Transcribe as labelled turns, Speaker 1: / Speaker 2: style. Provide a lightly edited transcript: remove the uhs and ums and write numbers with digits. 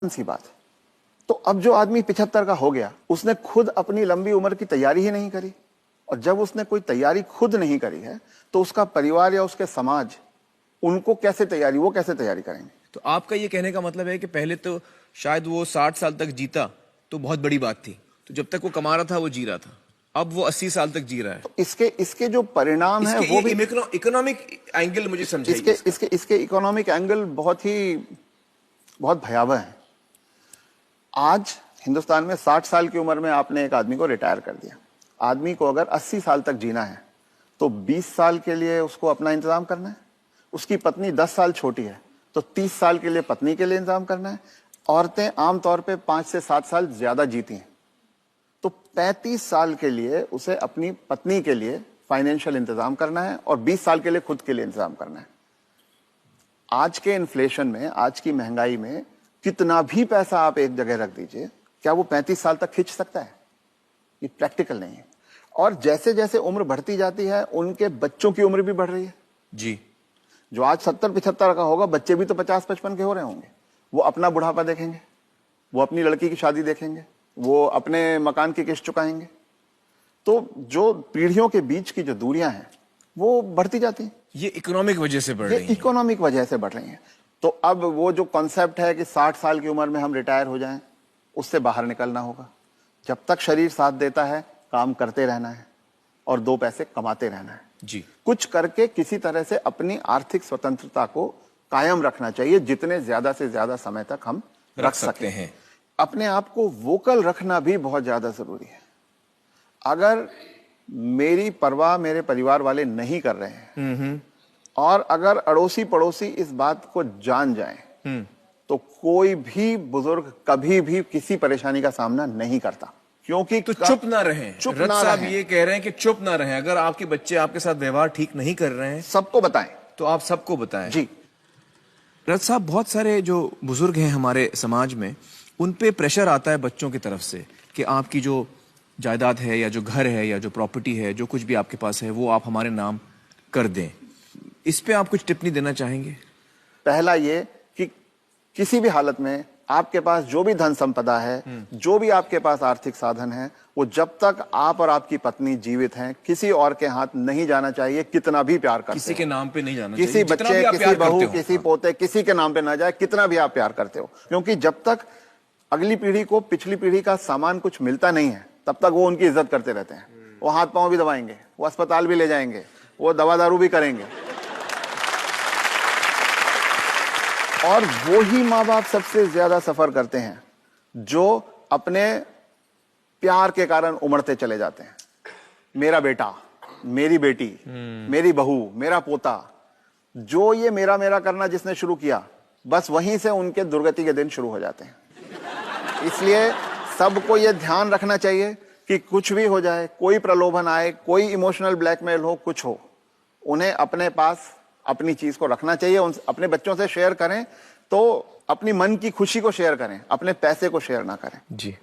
Speaker 1: सी बात है। तो अब जो आदमी 75 का हो गया, उसने खुद अपनी लंबी उम्र की तैयारी ही नहीं करी, और जब उसने कोई तैयारी खुद नहीं करी है तो उसका परिवार या उसके समाज उनको कैसे तैयारी, वो कैसे तैयारी करेंगे?
Speaker 2: तो आपका ये कहने का मतलब है कि पहले तो शायद वो 60 साल तक जीता तो बहुत बड़ी बात थी, तो जब तक वो कमा रहा था वो जी रहा था, अब वो 80 साल तक जी रहा है।
Speaker 1: तो इसके जो परिणाम है वो भी
Speaker 2: इकोनॉमिक एंगल मुझे समझाइए।
Speaker 1: इसके इकोनॉमिक एंगल बहुत भयावह है। आज हिंदुस्तान में 60 साल की उम्र में आपने एक आदमी को रिटायर कर दिया। आदमी को अगर 80 साल तक जीना है तो 20 साल के लिए उसको अपना इंतजाम करना है। उसकी पत्नी 10 साल छोटी है तो 30 साल के लिए पत्नी के लिए इंतजाम करना है। औरतें आमतौर पे 5 से 7 साल ज्यादा जीती हैं, तो 35 साल के लिए उसे अपनी पत्नी के लिए फाइनेंशियल इंतजाम करना है और 20 साल के लिए खुद के लिए इंतजाम करना है। आज के इन्फ्लेशन में, आज की महंगाई में कितना भी पैसा आप एक जगह रख दीजिए, क्या वो 35 साल तक खींच सकता है? ये प्रैक्टिकल नहीं है। और जैसे जैसे उम्र बढ़ती जाती है उनके बच्चों की उम्र भी बढ़ रही है
Speaker 2: जी।
Speaker 1: जो आज 70-75 का होगा, बच्चे भी तो 50-55 के हो रहे होंगे। वो अपना बुढ़ापा देखेंगे, वो अपनी लड़की की शादी देखेंगे, वो अपने मकान की किस्त चुकाएंगे। तो जो पीढ़ियों के बीच की जो दूरियां हैं वो बढ़ती जाती हैं।
Speaker 2: ये इकोनॉमिक वजह से बढ़ रही है।
Speaker 1: इकोनॉमिक वजह से बढ़ रही हैं। तो अब वो जो कॉन्सेप्ट है कि 60 साल की उम्र में हम रिटायर हो जाएं, उससे बाहर निकलना होगा। जब तक शरीर साथ देता है काम करते रहना है और 2 पैसे कमाते रहना है
Speaker 2: जी।
Speaker 1: कुछ करके किसी तरह से अपनी आर्थिक स्वतंत्रता को कायम रखना चाहिए, जितने ज्यादा से ज्यादा समय तक हम रख सकते हैं। अपने आप को वोकल रखना भी बहुत ज्यादा जरूरी है। अगर मेरी परवाह मेरे परिवार वाले नहीं कर रहे हैं और अगर अड़ोसी पड़ोसी इस बात को जान जाएं तो कोई भी बुजुर्ग कभी भी किसी परेशानी का सामना नहीं करता, क्योंकि
Speaker 2: तो चुप ना रहें। रथ साहब ये कह रहे हैं कि चुप ना रहें। अगर आपके बच्चे आपके साथ व्यवहार ठीक नहीं कर रहे हैं,
Speaker 1: सबको बताएं।
Speaker 2: तो आप सबको बताएं
Speaker 1: जी।
Speaker 2: रथ साहब, बहुत सारे जो बुजुर्ग हैं हमारे समाज में, उन पे प्रेशर आता है बच्चों की तरफ से कि आपकी जो जायदाद है या जो घर है या जो प्रॉपर्टी है, जो कुछ भी आपके पास है, वो आप हमारे नाम कर दें। इस पे आप कुछ टिप्पणी देना चाहेंगे?
Speaker 1: पहला ये कि किसी भी हालत में आपके पास जो भी धन संपदा है, जो भी आपके पास आर्थिक साधन है, वो जब तक आप और आपकी पत्नी जीवित हैं किसी और के हाथ नहीं जाना चाहिए। कितना भी प्यार करते
Speaker 2: किसी के नाम पे नहीं जाना
Speaker 1: चाहिए, किसी बच्चे, किसी बहू, किसी पोते, किसी के नाम पे ना जाए, कितना भी आप प्यार करते हो। क्योंकि जब तक अगली पीढ़ी को पिछली पीढ़ी का सामान कुछ मिलता नहीं है तब तक वो उनकी इज्जत करते रहते हैं। वो हाथ पांव भी दबाएंगे, वो अस्पताल भी ले जाएंगे, वो दवा दारू भी करेंगे। और वो ही माँ बाप सबसे ज्यादा सफर करते हैं जो अपने प्यार के कारण उमड़ते चले जाते हैं। मेरा बेटा, मेरी बेटी, मेरी बहू, मेरा पोता, जो ये मेरा मेरा करना जिसने शुरू किया, बस वहीं से उनके दुर्गति के दिन शुरू हो जाते हैं। इसलिए सबको ये ध्यान रखना चाहिए कि कुछ भी हो जाए, कोई प्रलोभन आए, कोई इमोशनल ब्लैकमेल हो, कुछ हो, उन्हें अपने पास अपनी चीज को रखना चाहिए। अपने बच्चों से शेयर करें तो अपनी मन की खुशी को शेयर करें, अपने पैसे को शेयर ना करें।
Speaker 2: जी।